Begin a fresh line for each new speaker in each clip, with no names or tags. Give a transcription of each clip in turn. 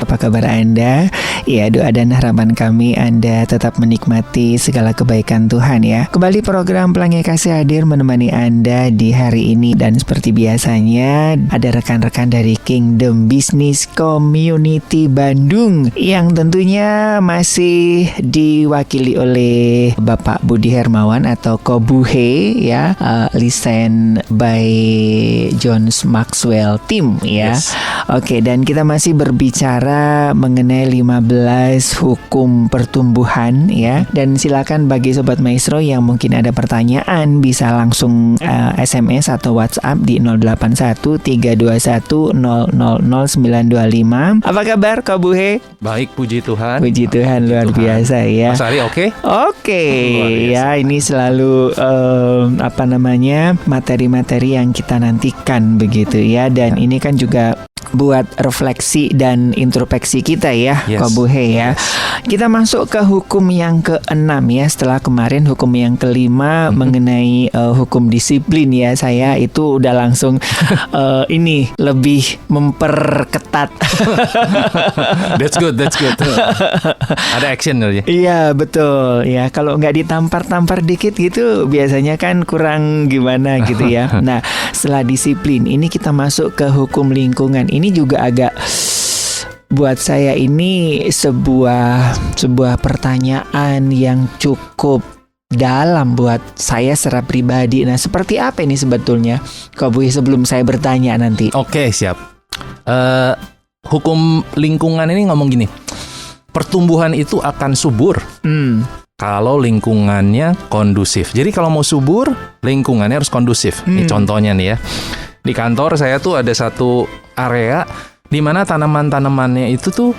apa kabar Anda? Ya, doa dan harapan kami Anda tetap menikmati segala kebaikan Tuhan ya. Kembali program Pelangi Kasih hadir menemani Anda di hari ini. Dan seperti biasanya ada rekan-rekan dari Kingdom Business Community Bandung yang tentunya masih diwakili oleh Bapak Budi Hermawan atau Kobuhe ya, listen by Jones Maxwell Team ya.
Yes.
Oke, dan kita masih berbicara mengenai 15 hukum pertumbuhan ya. Dan silakan bagi Sobat Maestro yang mungkin ada pertanyaan bisa langsung SMS atau WhatsApp di 081321000925. Apa kabar Kak Buhe?
Baik, puji Tuhan.
Puji Tuhan, luar
Tuhan.
biasa ya.
Mas Ari oke?
Oke,
Luar biasa.
ya ini selalu materi-materi yang kita nantikan begitu ya. Dan ini kan juga buat refleksi dan introspeksi kita ya,
Yes.
Kobuhe ya. Kita masuk ke hukum yang ke-6 ya. Setelah kemarin hukum yang ke-5 mengenai hukum disiplin ya. Saya itu udah langsung ini lebih memperketat.
That's good. Ada action aja.
Iya betul ya, kalau nggak ditampar-tampar dikit gitu biasanya kan kurang gimana gitu ya. Nah setelah disiplin ini kita masuk ke hukum lingkungan. Ini juga agak buat saya ini sebuah pertanyaan yang cukup dalam buat saya secara pribadi. Nah seperti apa ini sebetulnya Kak Buhi sebelum saya bertanya nanti?
Oke, siap. Hukum lingkungan ini ngomong gini. Pertumbuhan itu akan subur kalau lingkungannya kondusif. Jadi kalau mau subur, lingkungannya harus kondusif. Ini contohnya nih ya. Di kantor saya tuh ada satu area di mana tanaman-tanamannya itu tuh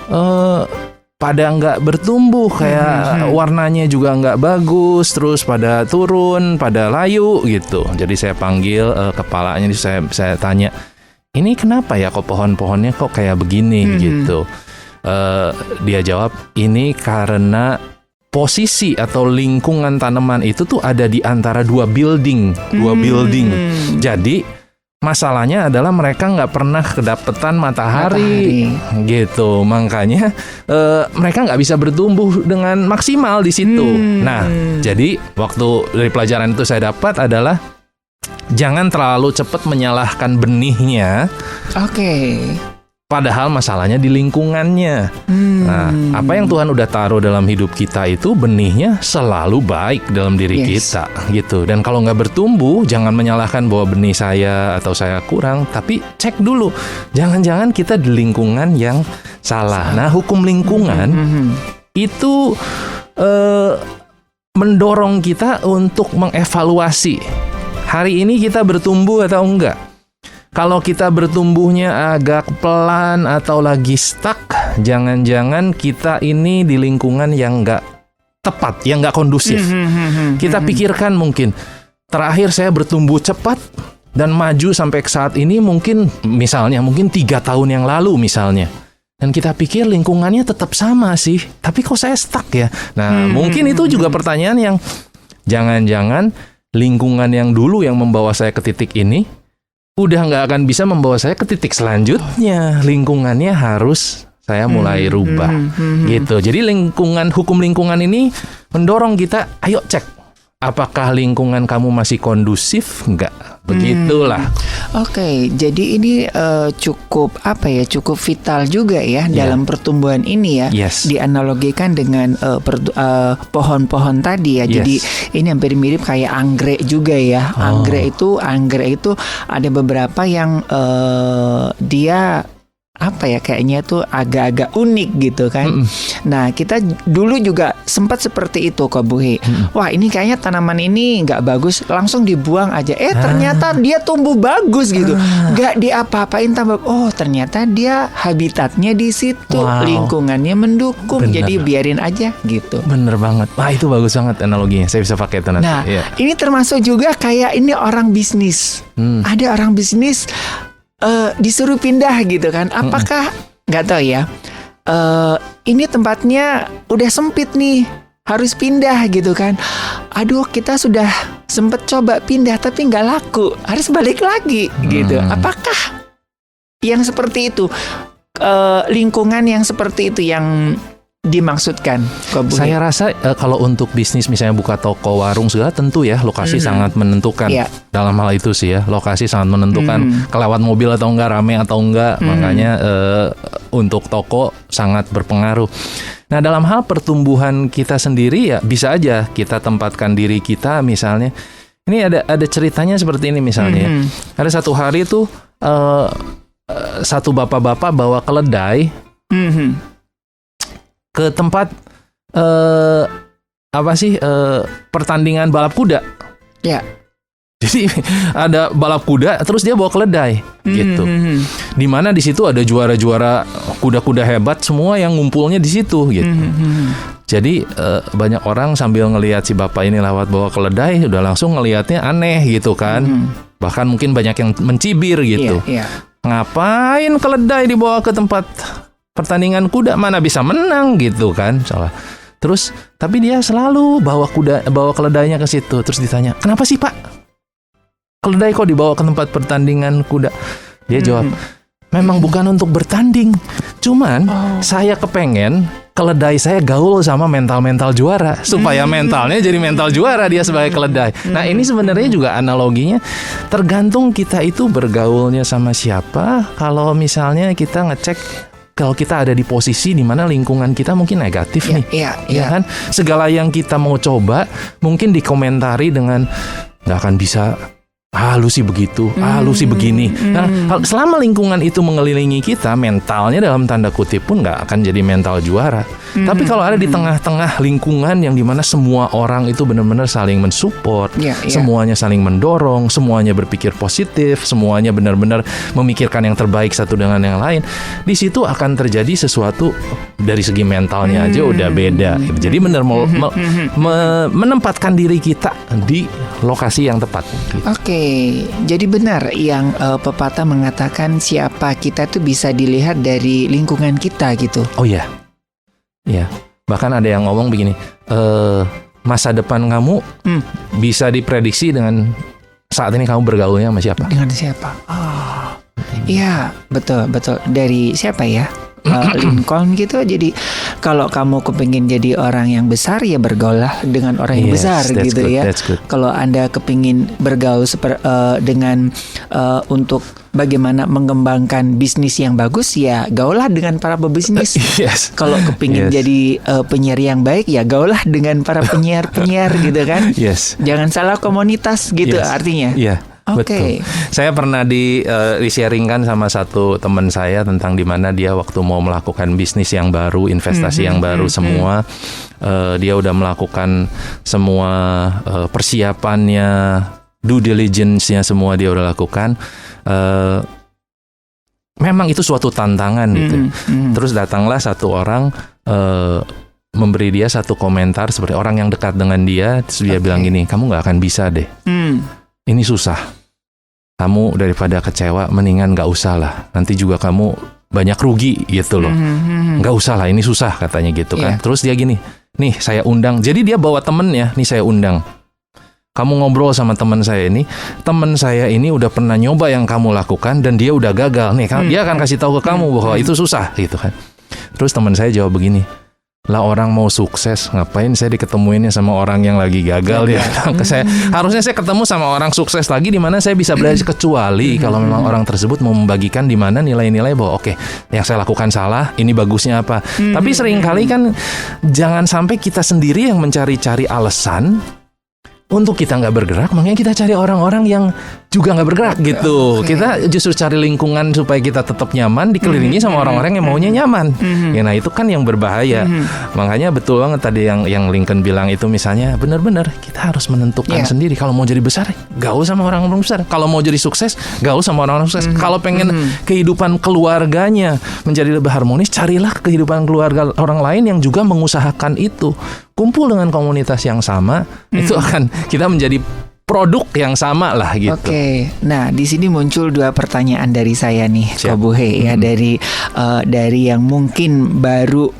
pada nggak bertumbuh, kayak warnanya juga nggak bagus, terus pada turun, pada layu gitu. Jadi saya panggil kepalanya, saya tanya, ini kenapa ya kok pohon-pohonnya kok kayak begini gitu. Dia jawab, ini karena posisi atau lingkungan tanaman itu tuh ada di antara dua building. Jadi masalahnya adalah mereka nggak pernah kedapetan matahari gitu, makanya mereka nggak bisa bertumbuh dengan maksimal di situ. Nah, jadi waktu dari pelajaran itu saya dapat adalah jangan terlalu cepat menyalahkan benihnya.
Oke.
Padahal masalahnya di lingkungannya. Nah, apa yang Tuhan udah taruh dalam hidup kita itu benihnya selalu baik dalam diri kita, gitu. Dan kalau nggak bertumbuh, jangan menyalahkan bahwa benih saya atau saya kurang, tapi cek dulu, jangan-jangan kita di lingkungan yang salah. Nah, hukum lingkungan itu mendorong kita untuk mengevaluasi hari ini kita bertumbuh atau enggak. Kalau kita bertumbuhnya agak pelan atau lagi stuck, jangan-jangan kita ini di lingkungan yang nggak tepat, yang nggak kondusif. Kita pikirkan mungkin, terakhir saya bertumbuh cepat dan maju sampai ke saat ini mungkin 3 tahun yang lalu misalnya. Dan kita pikir lingkungannya tetap sama sih, tapi kok saya stuck ya? Nah, mungkin itu juga pertanyaan yang jangan-jangan lingkungan yang dulu yang membawa saya ke titik ini udah nggak akan bisa membawa saya ke titik selanjutnya. Lingkungannya harus saya mulai rubah gitu. Jadi hukum lingkungan ini mendorong kita, ayo cek apakah lingkungan kamu masih kondusif nggak. Begitulah.
Oke, jadi ini cukup vital juga ya dalam pertumbuhan ini ya.
Yes.
Dianalogikan dengan pohon-pohon tadi ya. Jadi ini hampir mirip kayak anggrek juga ya. Anggrek itu ada beberapa yang dia kayaknya tuh agak-agak unik gitu kan. Nah kita dulu juga sempat seperti itu Kak Buhi. Wah ini kayaknya tanaman ini nggak bagus, langsung dibuang aja. Ternyata dia tumbuh bagus gitu, nggak diapa-apain tambah. Oh ternyata dia habitatnya di situ, lingkungannya mendukung.
Bener.
Jadi biarin aja gitu.
Bener banget. Wah itu bagus banget analoginya. Saya bisa pakai itu nanti.
Nah ini termasuk juga kayak ini orang bisnis. Ada orang bisnis disuruh pindah gitu kan. Apakah nggak tahu ya, ini tempatnya udah sempit nih, harus pindah gitu kan. Aduh kita sudah sempet coba pindah tapi nggak laku, harus balik lagi gitu. Apakah yang seperti itu lingkungan yang seperti itu yang dimaksudkan, Ko Buhe?
Saya rasa kalau untuk bisnis misalnya buka toko, warung segala, tentu ya lokasi sangat menentukan. Dalam hal itu sih ya, lokasi sangat menentukan. Kelewat mobil atau enggak, rame atau enggak. Makanya untuk toko sangat berpengaruh. Nah, dalam hal pertumbuhan kita sendiri ya bisa aja kita tempatkan diri kita misalnya. Ini ada ceritanya seperti ini misalnya. Ada satu hari tuh satu bapak-bapak bawa keledai ke tempat pertandingan balap kuda.
Ya.
Jadi ada balap kuda, terus dia bawa keledai, gitu. Dimana di situ ada juara-juara kuda-kuda hebat, semua yang ngumpulnya di situ, gitu. Jadi banyak orang sambil ngelihat si bapak ini lewat bawa keledai, udah langsung ngelihatnya aneh, gitu kan. Bahkan mungkin banyak yang mencibir, gitu. Ngapain keledai dibawa ke tempat pertandingan kuda, mana bisa menang gitu kan, salah. Terus tapi dia selalu bawa keledainya ke situ. Terus ditanya, kenapa sih Pak, keledai kok dibawa ke tempat pertandingan kuda? Dia jawab, memang bukan untuk bertanding, cuman saya kepengen keledai saya gaul sama mental juara, supaya mentalnya jadi mental juara dia sebagai keledai. Nah, ini sebenarnya juga analoginya, tergantung kita itu bergaulnya sama siapa. Kalau misalnya kita ngecek, kalau kita ada di posisi di mana lingkungan kita mungkin negatif nih, ya kan? Segala yang kita mau coba mungkin dikomentari dengan nggak akan bisa. Lu sih begitu, lu sih begini. Nah, selama lingkungan itu mengelilingi kita, mentalnya dalam tanda kutip pun nggak akan jadi mental juara. Tapi kalau ada di tengah-tengah lingkungan yang dimana semua orang itu benar-benar saling mensupport, semuanya saling mendorong, semuanya berpikir positif, semuanya benar-benar memikirkan yang terbaik satu dengan yang lain, di situ akan terjadi sesuatu dari segi mentalnya aja udah beda. Jadi benar menempatkan diri kita di lokasi yang tepat.
Oke, jadi benar yang pepatah mengatakan siapa kita tuh bisa dilihat dari lingkungan kita gitu.
Oh ya, bahkan ada yang ngomong begini, masa depan kamu bisa diprediksi dengan saat ini kamu bergaulnya sama siapa.
Dengan siapa? Iya, betul. Dari siapa ya? Lincoln gitu. Jadi kalau kamu kepingin jadi orang yang besar, ya bergaulah dengan orang yang besar gitu ya. Kalau Anda kepingin bergaul dengan untuk bagaimana mengembangkan bisnis yang bagus, ya gaulah dengan para pebisnis. Kalau kepingin jadi penyiar yang baik, ya gaulah dengan para penyiar gitu kan. Jangan salah komunitas gitu artinya.
Betul. Saya pernah di-sharingkan sama satu teman saya tentang di mana dia waktu mau melakukan bisnis yang baru, investasi yang baru semua, dia udah melakukan semua persiapannya, due diligence-nya semua dia udah lakukan. Memang itu suatu tantangan gitu. Terus datanglah satu orang memberi dia satu komentar seperti orang yang dekat dengan dia. Terus dia bilang gini, kamu nggak akan bisa deh. Ini susah. Kamu daripada kecewa, mendingan gak usah lah. Nanti juga kamu banyak rugi gitu loh. Gak usah lah, ini susah katanya gitu kan. Terus dia gini, nih saya undang. Jadi dia bawa temennya, nih saya undang. Kamu ngobrol sama teman saya ini. Teman saya ini udah pernah nyoba yang kamu lakukan dan dia udah gagal. Nih dia akan kasih tahu ke kamu bahwa itu susah gitu kan. Terus teman saya jawab begini, lah orang mau sukses, ngapain saya diketemuinnya sama orang yang lagi gagal ya? Harusnya saya ketemu sama orang sukses lagi di mana saya bisa belajar, kecuali kalau memang orang tersebut mau membagikan di mana nilai-nilai bahwa oke, yang saya lakukan salah, ini bagusnya apa. Tapi seringkali kan jangan sampai kita sendiri yang mencari-cari alasan untuk kita nggak bergerak, makanya kita cari orang-orang yang juga nggak bergerak gitu. Kita justru cari lingkungan supaya kita tetap nyaman, dikelilingi sama orang-orang yang maunya nyaman. Ya, nah itu kan yang berbahaya. Makanya betul banget tadi yang Lincoln bilang itu, misalnya benar-benar kita harus menentukan sendiri. Kalau mau jadi besar, gaul sama orang-orang besar. Kalau mau jadi sukses, gaul sama orang-orang sukses. Kalau pengen kehidupan keluarganya menjadi lebih harmonis, carilah kehidupan keluarga orang lain yang juga mengusahakan itu. Kumpul dengan komunitas yang sama, itu akan kita menjadi produk yang sama lah gitu.
Oke. Nah, di sini muncul dua pertanyaan dari saya nih, Ko Buhe ya, dari yang mungkin baru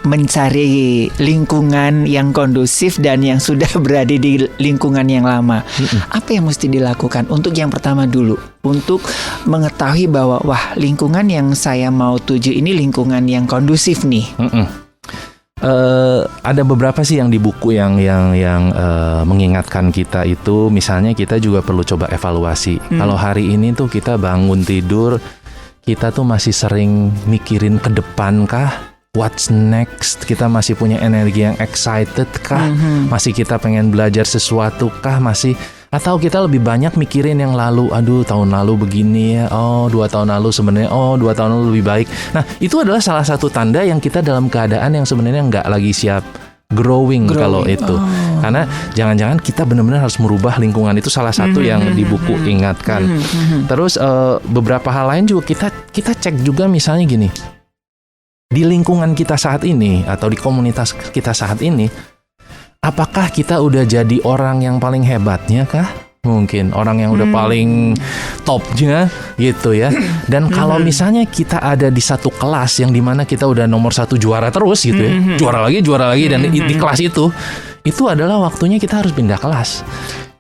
mencari lingkungan yang kondusif dan yang sudah berada di lingkungan yang lama. Apa yang mesti dilakukan? Untuk yang pertama dulu, untuk mengetahui bahwa wah, lingkungan yang saya mau tuju ini lingkungan yang kondusif nih.
Ada beberapa sih yang di buku yang mengingatkan kita itu, misalnya kita juga perlu coba evaluasi. Kalau hari ini tuh kita bangun tidur, kita tuh masih sering mikirin ke depan kah? What's next? Kita masih punya energi yang excited kah? Masih kita pengen belajar sesuatu kah? Atau kita lebih banyak mikirin yang lalu, aduh tahun lalu begini ya, 2 tahun lalu sebenarnya, 2 tahun lalu lebih baik. Nah, itu adalah salah satu tanda yang kita dalam keadaan yang sebenarnya nggak lagi siap growing. Kalau itu. Karena jangan-jangan kita benar-benar harus merubah lingkungan, itu salah satu yang di buku ingatkan. Terus beberapa hal lain juga kita cek juga, misalnya gini, di lingkungan kita saat ini atau di komunitas kita saat ini, apakah kita udah jadi orang yang paling hebatnya kah? Mungkin orang yang udah paling topnya gitu ya. Dan kalau misalnya kita ada di satu kelas yang dimana kita udah nomor 1 juara terus gitu ya, juara lagi dan di kelas itu adalah waktunya kita harus pindah kelas.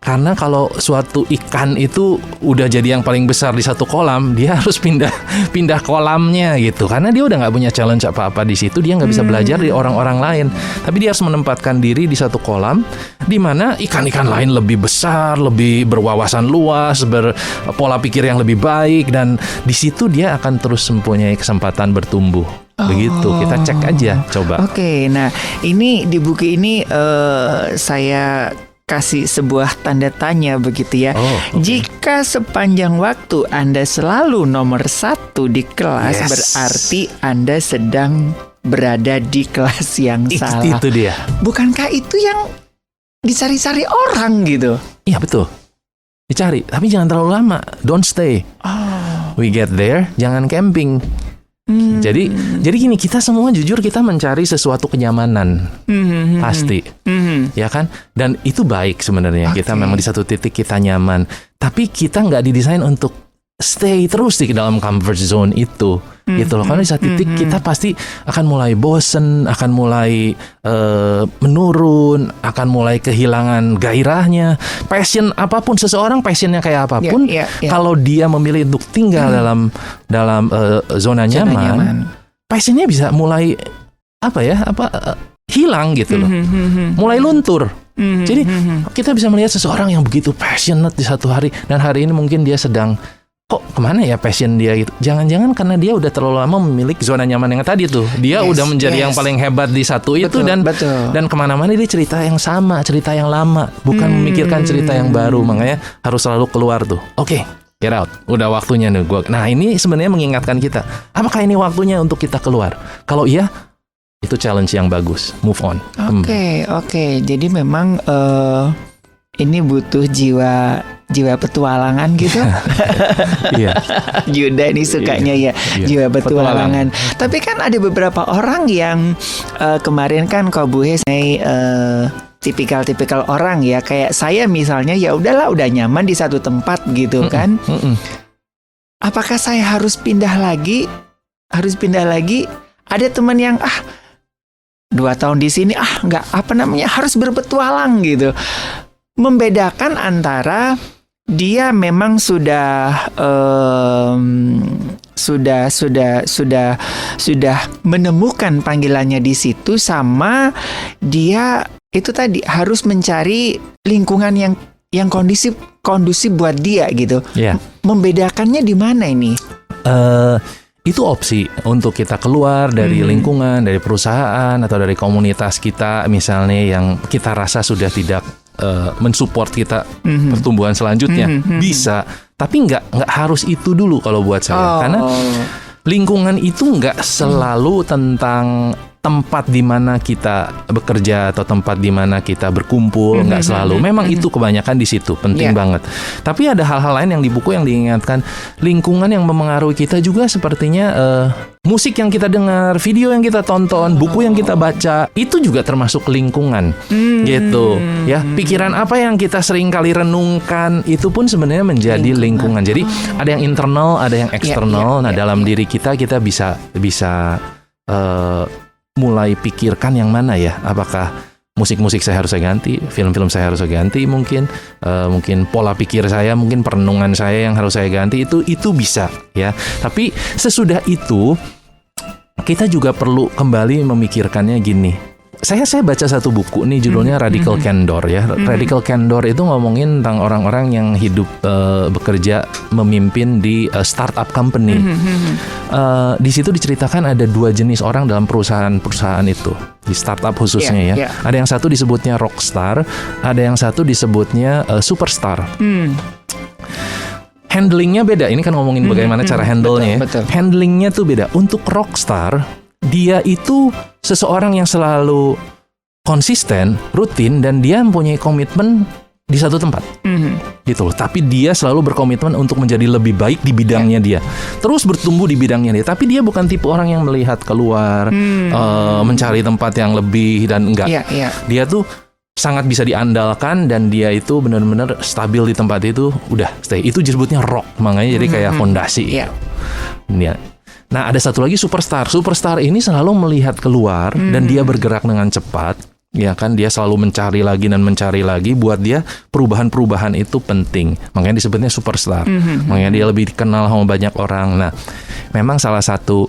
Karena kalau suatu ikan itu udah jadi yang paling besar di satu kolam, dia harus pindah kolamnya gitu. Karena dia udah nggak punya challenge apa-apa di situ, dia nggak bisa belajar dari orang-orang lain. Tapi dia harus menempatkan diri di satu kolam, di mana ikan-ikan lain lebih besar, lebih berwawasan luas, berpola pikir yang lebih baik, dan di situ dia akan terus mempunyai kesempatan bertumbuh. Begitu, kita cek aja, coba.
Oke, nah ini di buku ini saya kasih sebuah tanda tanya begitu ya. Jika sepanjang waktu Anda selalu nomor 1 di kelas, berarti Anda sedang berada di kelas yang salah.
Itu dia.
Bukankah itu yang dicari-cari orang gitu?
Iya, betul. Dicari, tapi jangan terlalu lama. Don't stay. We get there, jangan camping. Jadi gini, kita semua jujur kita mencari sesuatu kenyamanan, pasti, ya kan? Dan itu baik sebenarnya. Kita memang di satu titik kita nyaman, tapi kita nggak didesain untuk stay terus di dalam comfort zone itu, gitu loh. Karena di satu titik kita pasti akan mulai bosen, akan mulai menurun, akan mulai kehilangan gairahnya, passion apapun seseorang, passionnya kayak apapun, kalau dia memilih untuk tinggal dalam zona nyaman, passionnya bisa mulai hilang gitu loh, mulai luntur. Jadi kita bisa melihat seseorang yang begitu passionate di satu hari, dan hari ini mungkin dia sedang kok kemana ya passion dia gitu. Jangan-jangan karena dia udah terlalu lama memiliki zona nyaman yang tadi tuh. Dia udah menjadi yang paling hebat di satu itu, dan kemana-mana dia cerita yang sama, cerita yang lama, bukan memikirkan cerita yang baru. Makanya harus selalu keluar tuh. Oke, get out. Udah waktunya nih gua. Nah, ini sebenarnya mengingatkan kita. Apakah ini waktunya untuk kita keluar? Kalau iya, itu challenge yang bagus. Move on.
Oke. Jadi memang ini butuh jiwa petualangan gitu.
Iya.
Yuda ini sukanya jiwa petualangan. Tapi kan ada beberapa orang yang kemarin kan Kobuhe tipikal orang ya, kayak saya misalnya, ya udahlah, udah nyaman di satu tempat gitu kan. Apakah saya harus pindah lagi? Ada teman yang 2 tahun di sini harus berpetualang gitu. Membedakan antara dia memang sudah menemukan panggilannya di situ, sama dia itu tadi harus mencari lingkungan yang kondusif buat dia gitu. Membedakannya di mana ini?
Itu opsi untuk kita keluar dari lingkungan, dari perusahaan atau dari komunitas kita misalnya yang kita rasa sudah tidak mensupport kita pertumbuhan selanjutnya. Bisa, tapi nggak harus itu dulu kalau buat saya. Karena lingkungan itu nggak selalu tentang tempat di mana kita bekerja atau tempat di mana kita berkumpul, nggak selalu. Memang itu kebanyakan di situ, penting banget. Tapi ada hal-hal lain yang di buku yang diingatkan, lingkungan yang memengaruhi kita juga sepertinya musik yang kita dengar, video yang kita tonton, buku yang kita baca, itu juga termasuk lingkungan, gitu. Ya, pikiran apa yang kita sering kali renungkan, itu pun sebenarnya menjadi lingkungan. Jadi ada yang internal, ada yang eksternal. Nah, dalam diri kita bisa mulai pikirkan yang mana ya, apakah musik-musik saya harus saya ganti, film-film saya harus saya ganti, mungkin pola pikir saya, mungkin perenungan saya yang harus saya ganti, itu bisa ya. Tapi sesudah itu kita juga perlu kembali memikirkannya gini. Saya baca satu buku nih, judulnya Radical Candor ya. Radical Candor itu ngomongin tentang orang-orang yang hidup bekerja memimpin di startup company. Di situ diceritakan ada 2 jenis orang dalam perusahaan itu, di startup khususnya ya. Ada yang satu disebutnya rockstar, ada yang satu disebutnya superstar. Handlingnya beda. Ini kan ngomongin bagaimana cara handle-nya ya. Handlingnya tuh beda. Untuk rockstar, dia itu seseorang yang selalu konsisten, rutin, dan dia mempunyai komitmen di satu tempat. Gitu loh. Tapi dia selalu berkomitmen untuk menjadi lebih baik di bidangnya dia. Terus bertumbuh di bidangnya dia. Tapi dia bukan tipe orang yang melihat keluar, mencari tempat yang lebih, dan enggak. Dia tuh sangat bisa diandalkan, dan dia itu benar-benar stabil di tempat itu, udah stay. Itu disebutnya rock, makanya jadi kayak fondasi. Nah, ada satu lagi superstar. Superstar ini selalu melihat keluar dan dia bergerak dengan cepat. Ya kan, dia selalu mencari lagi dan mencari lagi. Buat dia perubahan-perubahan itu penting. Makanya disebutnya superstar. Makanya dia lebih dikenal sama banyak orang. Nah, memang salah satu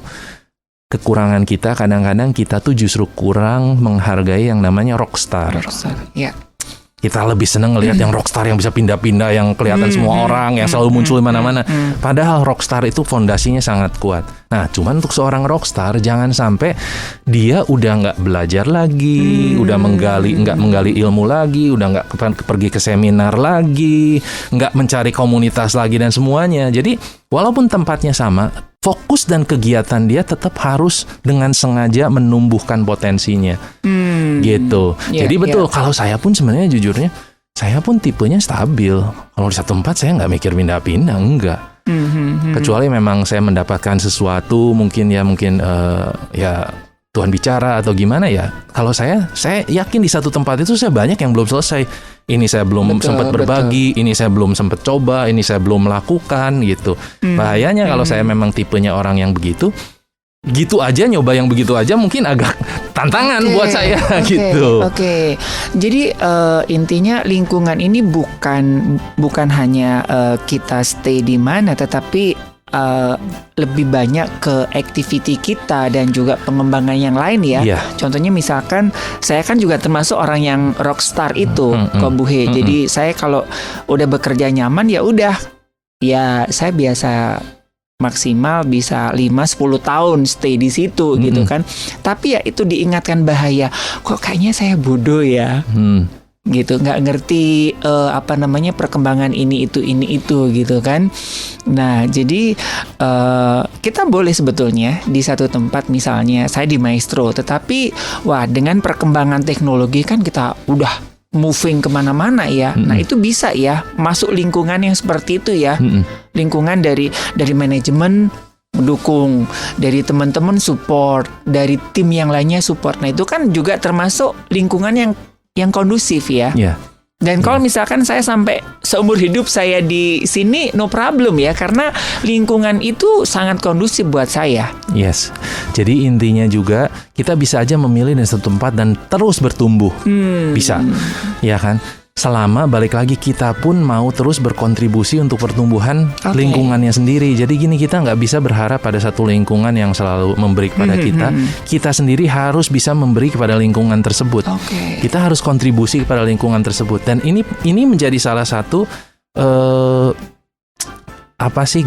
kekurangan kita, kadang-kadang kita tuh justru kurang menghargai yang namanya rockstar. Kita lebih senang ngelihat yang rockstar yang bisa pindah-pindah, yang kelihatan semua orang, yang selalu muncul di mana-mana. Padahal rockstar itu fondasinya sangat kuat. Nah, cuman untuk seorang rockstar, jangan sampai dia udah nggak belajar lagi, udah nggak menggali ilmu lagi, udah nggak pergi ke seminar lagi, nggak mencari komunitas lagi dan semuanya. Jadi, walaupun tempatnya sama, fokus dan kegiatan dia tetap harus dengan sengaja menumbuhkan potensinya. Gitu. Jadi betul, kalau saya pun sebenarnya jujurnya, saya pun tipenya stabil. Kalau di satu tempat saya nggak mikir pindah-pindah, enggak. Kecuali memang saya mendapatkan sesuatu, mungkin Tuhan bicara atau gimana ya. Kalau saya yakin di satu tempat itu saya banyak yang belum selesai. Ini saya belum sempat berbagi, ini saya belum sempat coba, ini saya belum melakukan gitu. Bahayanya kalau saya memang tipenya orang yang begitu, gitu aja, nyoba yang begitu aja mungkin agak tantangan buat saya gitu.
Jadi intinya lingkungan ini bukan hanya kita stay di mana, tetapi lebih banyak ke activity kita dan juga pengembangan yang lain ya. Contohnya misalkan saya kan juga termasuk orang yang rockstar itu, Kobuhe. Jadi saya kalau udah bekerja nyaman ya udah, ya saya biasa maksimal bisa 5-10 tahun stay di situ gitu kan. Tapi ya itu diingatkan bahaya. Kok kayaknya saya bodoh ya. Gitu, nggak ngerti perkembangan ini itu gitu kan. Nah, jadi kita boleh sebetulnya di satu tempat, misalnya saya di Maestro, tetapi dengan perkembangan teknologi kan kita udah moving kemana-mana ya. Nah, itu bisa ya masuk lingkungan yang seperti itu ya. Lingkungan dari manajemen mendukung, dari teman-teman support, dari tim yang lainnya support. Nah, itu kan juga termasuk lingkungan yang kondusif ya. Dan kalau misalkan saya sampai seumur hidup saya di sini, no problem ya, karena lingkungan itu sangat kondusif buat saya.
Jadi intinya juga kita bisa aja memilih di satu tempat dan terus bertumbuh. Bisa. Ya kan? Selama balik lagi kita pun mau terus berkontribusi untuk pertumbuhan lingkungannya sendiri. Jadi gini, kita nggak bisa berharap pada satu lingkungan yang selalu memberi kepada kita. Kita sendiri harus bisa memberi kepada lingkungan tersebut. Kita harus kontribusi kepada lingkungan tersebut. Dan ini menjadi salah satu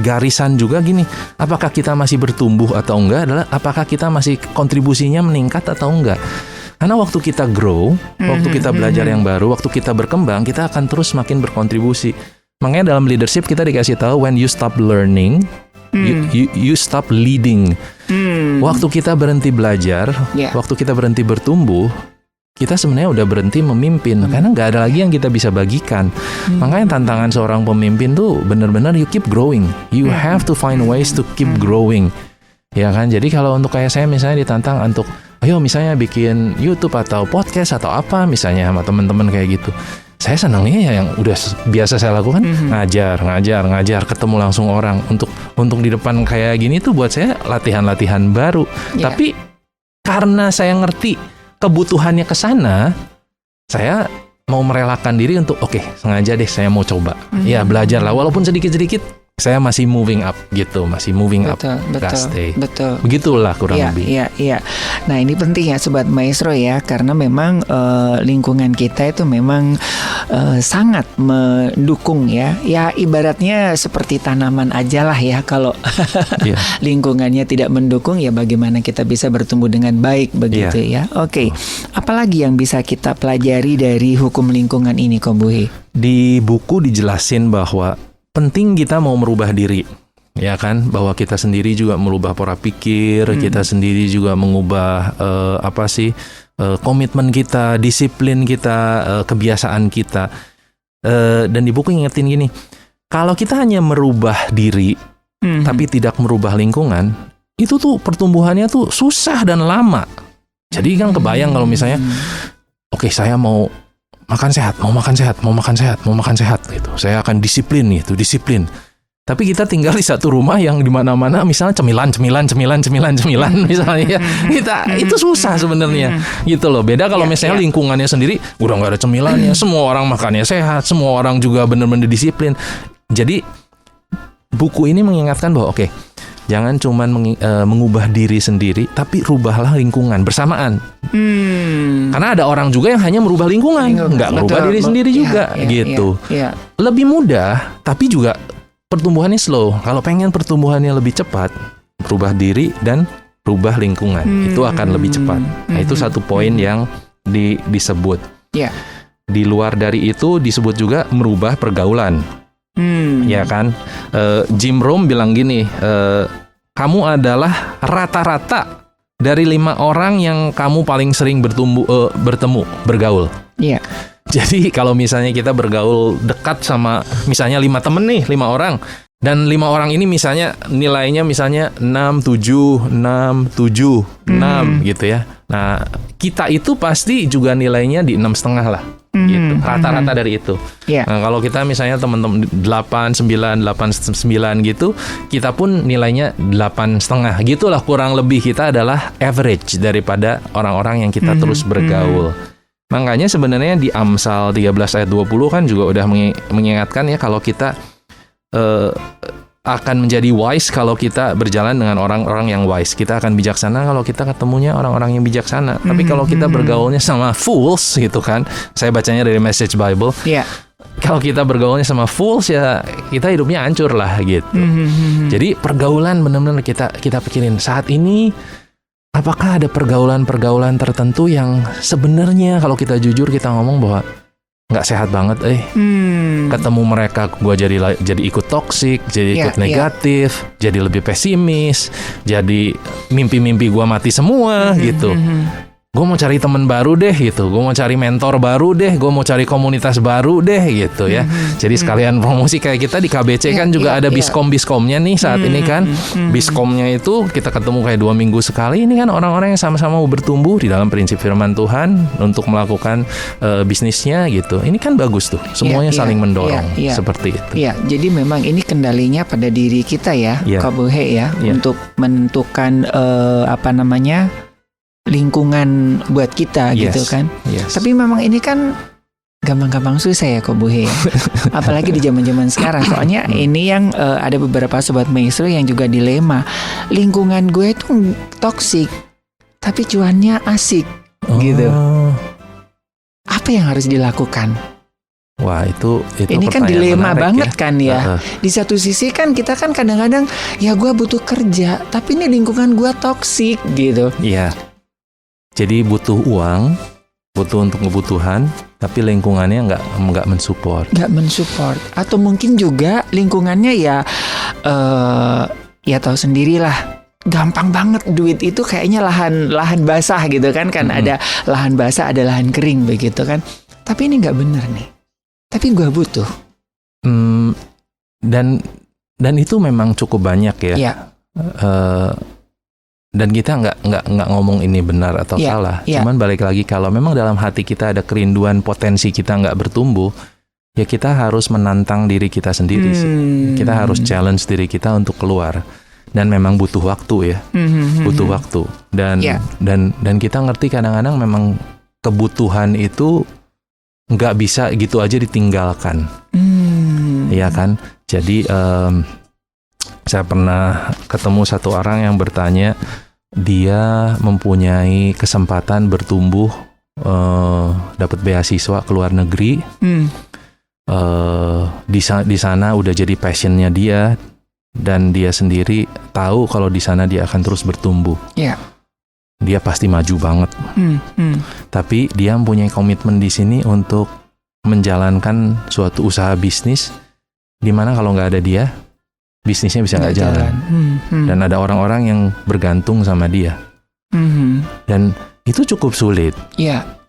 garisan juga gini. Apakah kita masih bertumbuh atau enggak, adalah apakah kita masih kontribusinya meningkat atau enggak. Karena waktu kita grow, waktu kita belajar yang baru, waktu kita berkembang, kita akan terus makin berkontribusi. Makanya dalam leadership kita dikasih tahu, when you stop learning, you stop leading. Waktu kita berhenti belajar, waktu kita berhenti bertumbuh, kita sebenarnya udah berhenti memimpin. Karena nggak ada lagi yang kita bisa bagikan. Makanya tantangan seorang pemimpin tuh benar-benar you keep growing. You have to find ways to keep growing. Ya kan? Jadi kalau untuk kayak saya misalnya ditantang untuk ayo misalnya bikin YouTube atau podcast atau apa misalnya sama teman-teman kayak gitu. Saya senangnya ya yang udah biasa saya lakukan, ngajar, ketemu langsung orang. Untuk di depan kayak gini tuh buat saya latihan-latihan baru. Tapi karena saya ngerti kebutuhannya ke sana, saya mau merelakan diri untuk oke, sengaja deh saya mau coba. Ya belajar lah, walaupun sedikit-sedikit saya masih moving up gitu, masih moving up.
Betul.
Begitulah kurang lebih.
Iya. Nah ini penting ya Sobat Maestro ya, karena memang lingkungan kita itu memang sangat mendukung ya. Ya ibaratnya seperti tanaman aja lah ya, kalau lingkungannya tidak mendukung ya bagaimana kita bisa bertumbuh dengan baik begitu ya. Oke. Apalagi yang bisa kita pelajari dari hukum lingkungan ini, Ko Buhi?
Di buku dijelasin bahwa penting kita mau merubah diri, ya kan? Bahwa kita sendiri juga merubah pola pikir, kita sendiri juga mengubah komitmen kita, disiplin kita, kebiasaan kita. Dan di buku ingetin gini, kalau kita hanya merubah diri, tapi tidak merubah lingkungan, itu tuh pertumbuhannya tuh susah dan lama. Jadi kan kebayang kalau misalnya, oke, saya mau makan sehat gitu. Saya akan disiplin. Tapi kita tinggal di satu rumah yang di mana-mana misalnya cemilan misalnya. Itu susah sebenarnya. Gitu loh. Beda kalau misalnya lingkungannya sendiri udah nggak ada cemilannya, semua orang makannya sehat, semua orang juga benar-benar disiplin. Jadi buku ini mengingatkan bahwa oke, jangan cuma mengubah diri sendiri, tapi rubahlah lingkungan bersamaan. Karena ada orang juga yang hanya merubah lingkungan, nggak merubah diri sendiri juga, gitu. Lebih mudah, tapi juga pertumbuhannya slow. Kalau pengen pertumbuhannya lebih cepat, rubah diri dan rubah lingkungan, itu akan lebih cepat. Nah, itu satu poin yang disebut. Di luar dari itu disebut juga merubah pergaulan. Ya kan? Jim Rohn bilang gini, kamu adalah rata-rata dari 5 orang yang kamu paling sering bergaul.
Iya.
Jadi kalau misalnya kita bergaul dekat sama misalnya 5 temen nih, 5 orang. Dan 5 orang ini misalnya nilainya misalnya 6, 7, 6 gitu ya. Nah, kita itu pasti juga nilainya di 6,5 lah. Gitu, rata-rata dari itu. Nah, kalau kita misalnya teman-teman 8, 9 gitu, kita pun nilainya 8,5. Gitulah kurang lebih, kita adalah average daripada orang-orang yang kita terus bergaul. Makanya sebenarnya di Amsal 13 ayat 20 kan juga udah mengingatkan ya, kalau kita akan menjadi wise kalau kita berjalan dengan orang-orang yang wise. Kita akan bijaksana kalau kita ketemunya orang-orang yang bijaksana. Tapi kalau kita bergaulnya sama fools gitu kan. Saya bacanya dari Message Bible. Kalau kita bergaulnya sama fools ya kita hidupnya hancur lah gitu. Jadi pergaulan benar-benar kita pikirin saat ini. Apakah ada pergaulan-pergaulan tertentu yang sebenarnya kalau kita jujur kita ngomong bahwa nggak sehat banget, ketemu mereka gue jadi ikut toksik, jadi ikut negatif, jadi lebih pesimis, jadi mimpi-mimpi gue mati semua gitu. Gue mau cari teman baru deh gitu, gue mau cari mentor baru deh, gue mau cari komunitas baru deh gitu ya. Jadi sekalian promosi kayak kita di KBC kan juga ada biskom-biskomnya nih saat ini kan. Biskomnya itu kita ketemu kayak 2 minggu sekali. Ini kan orang-orang yang sama-sama mau bertumbuh di dalam prinsip firman Tuhan untuk melakukan bisnisnya gitu. Ini kan bagus tuh, semuanya saling mendorong seperti itu.
Jadi memang ini kendalinya pada diri kita ya, Kak Buhe ya, untuk menentukan lingkungan buat kita gitu kan. Tapi memang ini kan gampang-gampang susah ya Kak Buhe ya. Apalagi di zaman-zaman sekarang. Soalnya ini yang ada beberapa Sobat Maestro yang juga dilema. Lingkungan gue itu toksik, tapi cuannya asik gitu. Apa yang harus dilakukan?
Wah itu
ini kan dilema banget
ya.
Kan ya. Di satu sisi kan kita kan kadang-kadang ya gue butuh kerja, tapi ini lingkungan gue toksik gitu.
Iya. Jadi butuh uang, butuh untuk kebutuhan, tapi lingkungannya nggak mensupport. Nggak
mensupport. Atau mungkin juga lingkungannya ya tahu sendirilah. Gampang banget duit itu kayaknya lahan basah gitu kan. Ada lahan basah, ada lahan kering begitu kan. Tapi ini nggak benar nih. Tapi gue butuh.
Dan itu memang cukup banyak ya. Dan kita nggak ngomong ini benar atau salah. Cuman balik lagi, kalau memang dalam hati kita ada kerinduan potensi kita nggak bertumbuh, ya kita harus menantang diri kita sendiri sih. Kita harus challenge diri kita untuk keluar. dan memang butuh waktu ya, butuh waktu dan kita ngerti kadang-kadang memang kebutuhan itu nggak bisa gitu aja ditinggalkan, ya kan? Jadi saya pernah ketemu satu orang yang bertanya, dia mempunyai kesempatan bertumbuh, dapat beasiswa ke luar negeri, di sana udah jadi passionnya dia. Dan dia sendiri tahu kalau di sana dia akan terus bertumbuh. Dia pasti maju banget. Tapi dia mempunyai komitmen di sini untuk menjalankan suatu usaha bisnis, di mana kalau nggak ada dia, bisnisnya bisa nggak jalan. Dan ada orang-orang yang bergantung sama dia. Dan itu cukup sulit.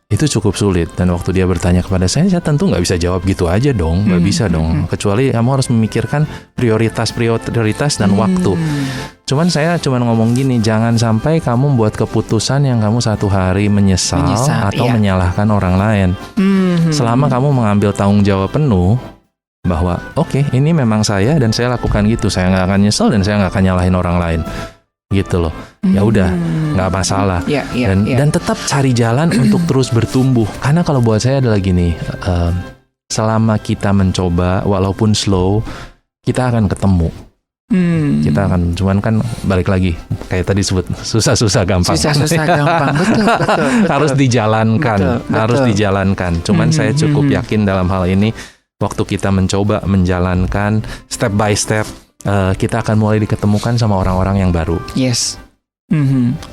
Itu cukup sulit. Dan waktu dia bertanya kepada saya tentu nggak bisa jawab gitu aja dong, nggak bisa dong. Kecuali kamu harus memikirkan prioritas dan waktu. Saya ngomong gini, jangan sampai kamu membuat keputusan yang kamu satu hari menyesal atau menyalahkan orang lain. Selama kamu mengambil tanggung jawab penuh bahwa oke, ini memang saya dan saya lakukan gitu, saya nggak akan nyesel dan saya nggak akan nyalahin orang lain. Gitu loh, ya udah nggak masalah. Dan tetap cari jalan untuk terus bertumbuh. Karena kalau buat saya adalah gini, selama kita mencoba walaupun slow, kita akan ketemu. Kita akan, cuman kan balik lagi kayak tadi sebut susah-susah gampang.
Betul.
Harus dijalankan, harus dijalankan. Cuman saya cukup yakin dalam hal ini, waktu kita mencoba menjalankan step by step, kita akan mulai diketemukan sama orang-orang yang baru.
Yes.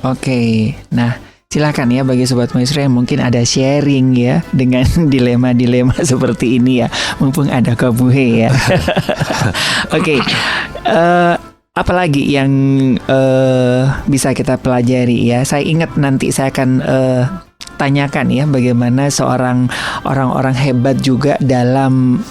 Oke. Nah, silakan ya bagi Sobat Maestro yang mungkin ada sharing ya dengan dilema-dilema seperti ini ya. Mumpung ada Kabuhe ya. Oke. Apalagi yang bisa kita pelajari ya. Saya ingat nanti saya akan tanyakan ya bagaimana seorang orang-orang hebat juga dalam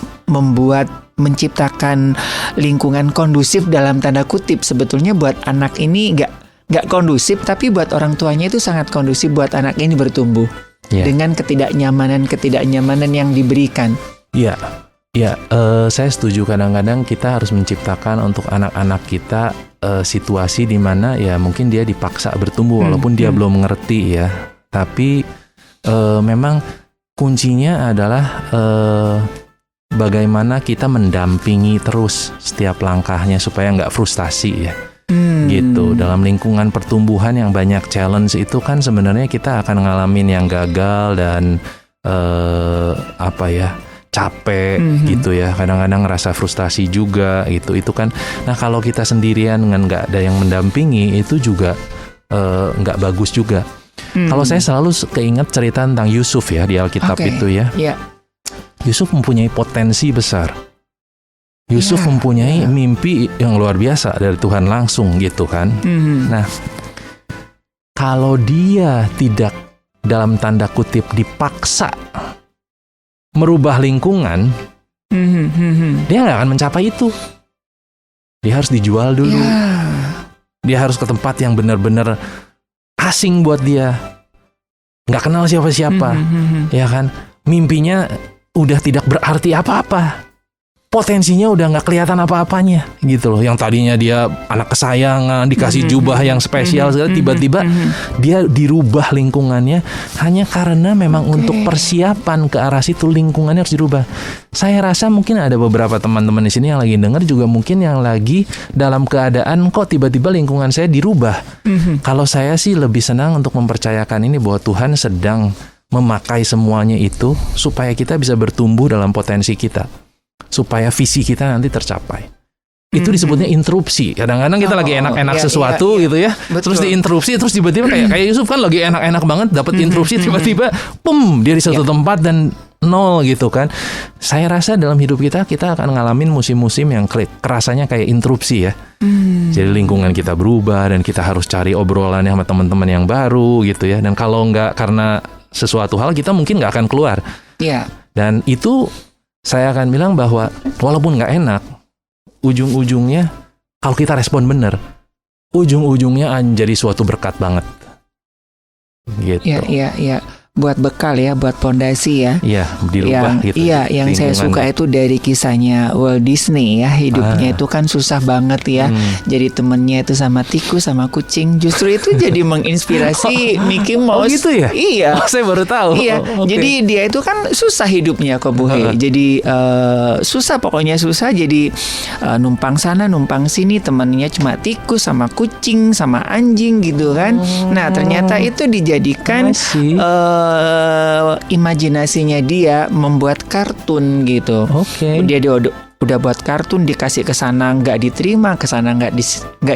menciptakan lingkungan kondusif dalam tanda kutip. Sebetulnya buat anak ini nggak kondusif, tapi buat orang tuanya itu sangat kondusif buat anak ini bertumbuh dengan ketidaknyamanan yang diberikan.
Saya setuju. Kadang-kadang kita harus menciptakan untuk anak-anak kita situasi di mana ya mungkin dia dipaksa bertumbuh walaupun dia belum mengerti ya. Tapi memang kuncinya adalah bagaimana kita mendampingi terus setiap langkahnya supaya nggak frustasi ya. Gitu. Dalam lingkungan pertumbuhan yang banyak challenge itu kan sebenarnya kita akan ngalamin yang gagal dan capek gitu ya. Kadang-kadang ngerasa frustasi juga gitu. Itu kan. Nah, kalau kita sendirian dengan nggak ada yang mendampingi itu juga nggak bagus juga. Kalau saya selalu keinget cerita tentang Yusuf ya di Alkitab itu ya. Yusuf mempunyai potensi besar. Yusuf mempunyai mimpi yang luar biasa dari Tuhan langsung gitu kan. Nah, kalau dia tidak dalam tanda kutip dipaksa merubah lingkungan, dia nggak akan mencapai itu. Dia harus dijual dulu. Dia harus ke tempat yang benar-benar asing buat dia. Nggak kenal siapa-siapa. Ya kan? Mimpinya udah tidak berarti apa-apa. Potensinya udah nggak kelihatan apa-apanya gitu loh. Yang tadinya dia anak kesayangan, dikasih jubah yang spesial, tiba-tiba dia dirubah lingkungannya hanya karena memang untuk persiapan ke arah situ lingkungannya harus dirubah. Saya rasa mungkin ada beberapa teman-teman di sini yang lagi dengar juga mungkin yang lagi dalam keadaan kok tiba-tiba lingkungan saya dirubah. Kalau saya sih lebih senang untuk mempercayakan ini bahwa Tuhan sedang memakai semuanya itu supaya kita bisa bertumbuh dalam potensi kita. Supaya visi kita nanti tercapai. Itu disebutnya interupsi. Kadang-kadang kita lagi enak-enak sesuatu gitu ya. Betul. Terus diinterupsi, terus tiba-tiba kayak Yusuf kan lagi enak-enak banget, dapat interupsi, tiba-tiba dia di satu tempat dan nol gitu kan. Saya rasa dalam hidup kita akan ngalamin musim-musim yang kerasanya kayak interupsi ya. Jadi lingkungan kita berubah dan kita harus cari obrolannya sama teman-teman yang baru gitu ya. Dan kalau nggak karena sesuatu hal kita mungkin nggak akan keluar. Dan itu saya akan bilang bahwa walaupun nggak enak, ujung-ujungnya kalau kita respon benar, ujung-ujungnya jadi suatu berkat banget. Gitu.
Iya. buat bekal ya, buat pondasi ya.
Iya, dirubah gitu.
Iya, yang saya suka itu dari kisahnya Walt Disney ya, hidupnya itu kan susah banget ya. Jadi temennya itu sama tikus sama kucing, justru itu jadi menginspirasi Mickey Mouse.
Oh gitu ya?
Iya.
Saya baru tahu.
Iya. Jadi dia itu kan susah hidupnya kok Bu He. Jadi susah, pokoknya susah. Jadi numpang sana numpang sini, temennya cuma tikus sama kucing sama anjing gitu kan. Nah ternyata itu dijadikan imajinasinya dia membuat kartun gitu. Dia udah buat kartun, dikasih ke sana nggak diterima, ke sana nggak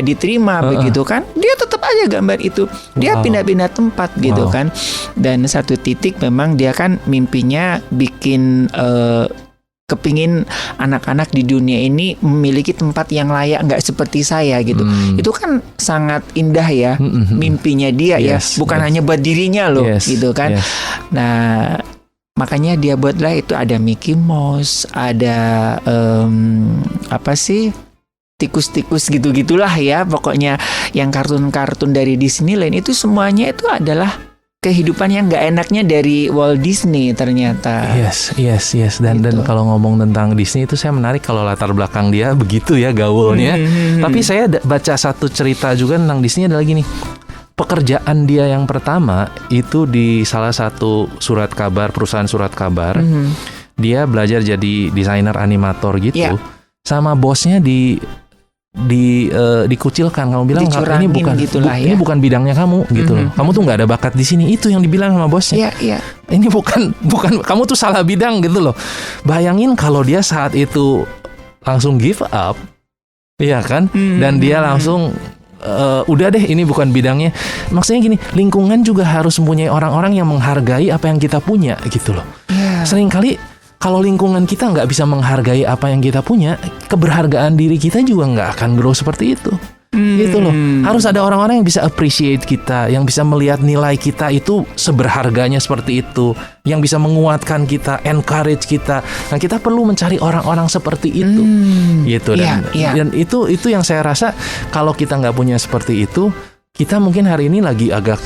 diterima, begitu kan? Dia tetap aja gambar itu. Dia pindah-pindah tempat gitu kan. Dan satu titik memang dia kan mimpinya bikin kepingin anak-anak di dunia ini memiliki tempat yang layak, nggak seperti saya gitu. Itu kan sangat indah ya, mimpinya dia ya, bukan hanya buat dirinya loh, gitu kan. Nah, makanya dia buatlah itu, ada Mickey Mouse, ada tikus-tikus gitu-gitulah ya, pokoknya yang kartun-kartun dari Disneyland itu semuanya itu adalah kehidupan yang nggak enaknya dari Walt Disney ternyata.
Yes. Dan kalau ngomong tentang Disney itu saya menarik kalau latar belakang dia begitu ya gaulnya. Tapi saya baca satu cerita juga tentang Disney, ada lagi nih. Pekerjaan dia yang pertama itu di salah satu perusahaan surat kabar. Dia belajar jadi desainer animator gitu. Sama bosnya dikucilkan, kamu bilang ini bukan ini bukan bidangnya kamu gitu loh. Kamu tuh nggak ada bakat di sini, itu yang dibilang sama bosnya. Ini bukan kamu tuh salah bidang gitu loh. Bayangin kalau dia saat itu langsung give up, iya kan? Dan dia langsung udah deh, ini bukan bidangnya. Maksudnya gini, lingkungan juga harus mempunyai orang-orang yang menghargai apa yang kita punya gitu loh. Seringkali kalau lingkungan kita nggak bisa menghargai apa yang kita punya, keberhargaan diri kita juga nggak akan grow seperti itu. Gitu loh. Harus ada orang-orang yang bisa appreciate kita, yang bisa melihat nilai kita itu seberharganya seperti itu, yang bisa menguatkan kita, encourage kita. Nah, kita perlu mencari orang-orang seperti itu. Gitu. Dan itu yang saya rasa kalau kita nggak punya seperti itu, kita mungkin hari ini lagi agak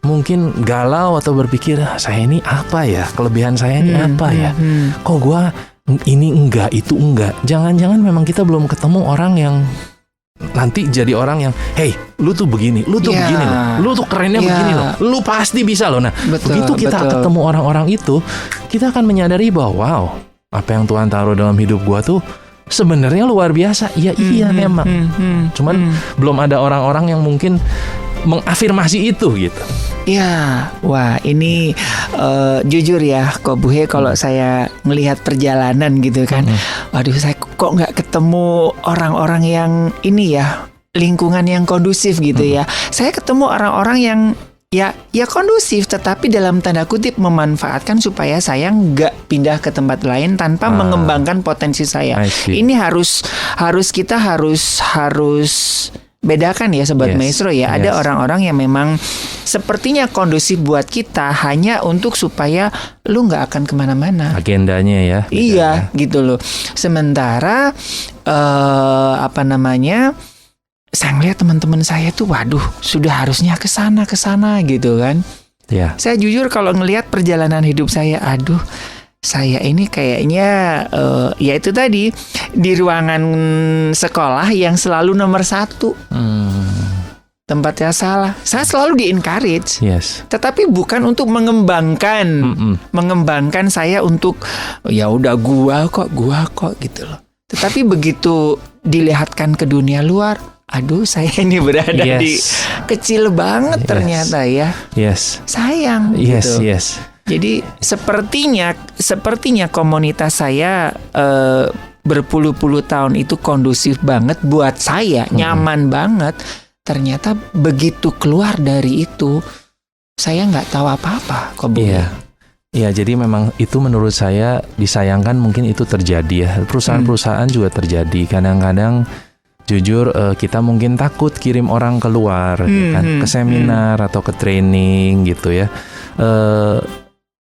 mungkin galau atau berpikir, saya ini apa ya, kelebihan saya ini apa ya, kok gua ini enggak, itu enggak. Jangan-jangan memang kita belum ketemu orang yang nanti jadi orang yang, hey, lu tuh begini, lu tuh begini loh, lu tuh kerennya begini loh, lu pasti bisa loh. Nah, begitu kita ketemu orang-orang itu, kita akan menyadari bahwa wow, apa yang Tuhan taruh dalam hidup gua tuh sebenarnya luar biasa. Iya memang. Cuman belum ada orang-orang yang mungkin mengafirmasi itu gitu.
Ya, wah ini jujur ya, kok Bu He, kalau saya melihat perjalanan gitu kan, waduh, saya kok nggak ketemu orang-orang yang ini ya, lingkungan yang kondusif gitu ya. Saya ketemu orang-orang yang ya kondusif, tetapi dalam tanda kutip memanfaatkan supaya saya nggak pindah ke tempat lain tanpa mengembangkan potensi saya. Ini harus kita harus bedakan ya Sobat Maestro ya. Ada orang-orang yang memang sepertinya kondusif buat kita hanya untuk supaya lu nggak akan kemana-mana.
Agendanya ya.
Iya gitu loh. Sementara saya ngeliat teman-teman saya tuh, waduh, sudah harusnya ke sana gitu kan. Saya jujur kalau ngelihat perjalanan hidup saya, aduh, saya ini kayaknya ya itu tadi, di ruangan sekolah yang selalu nomor 1. Tempatnya salah. Saya selalu di-encourage. Tetapi bukan untuk mengembangkan saya untuk ya udah gua kok gitu loh. Tetapi begitu dilihatkan ke dunia luar, aduh, saya ini berada di kecil banget ternyata ya. Sayang gitu. Jadi sepertinya komunitas saya berpuluh-puluh tahun itu kondusif banget buat saya, nyaman banget. Ternyata begitu keluar dari itu, saya nggak tahu apa-apa kok Bu.
Iya, jadi memang itu menurut saya disayangkan, mungkin itu terjadi ya. Perusahaan-perusahaan juga terjadi. Kadang-kadang jujur kita mungkin takut kirim orang keluar, kan, ke seminar atau ke training gitu ya.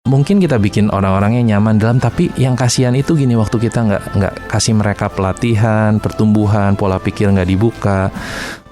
mungkin kita bikin orang-orangnya nyaman dalam, tapi yang kasihan itu gini, waktu kita nggak kasih mereka pelatihan, pertumbuhan, pola pikir nggak dibuka,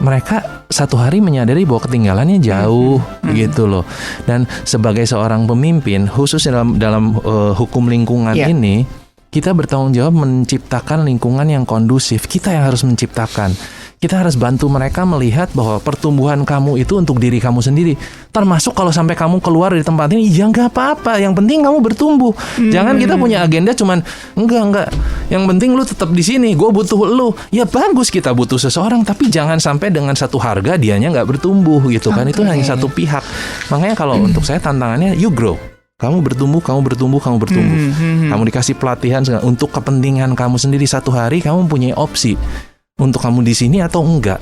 mereka satu hari menyadari bahwa ketinggalannya jauh gitu loh. Dan sebagai seorang pemimpin, khusus dalam hukum lingkungan ini, kita bertanggung jawab menciptakan lingkungan yang kondusif. Kita yang harus menciptakan. Kita harus bantu mereka melihat bahwa pertumbuhan kamu itu untuk diri kamu sendiri. Termasuk kalau sampai kamu keluar dari tempat ini, ya nggak apa-apa. Yang penting kamu bertumbuh. Jangan kita punya agenda cuman enggak. Yang penting lu tetap di sini. Gue butuh lu. Ya bagus kita butuh seseorang, tapi jangan sampai dengan satu harga dianya nggak bertumbuh gitu kan. Itu hanya satu pihak. Makanya kalau untuk saya tantangannya, you grow. Kamu bertumbuh. Kamu dikasih pelatihan untuk kepentingan kamu sendiri. Satu hari kamu punya opsi untuk kamu di sini atau enggak,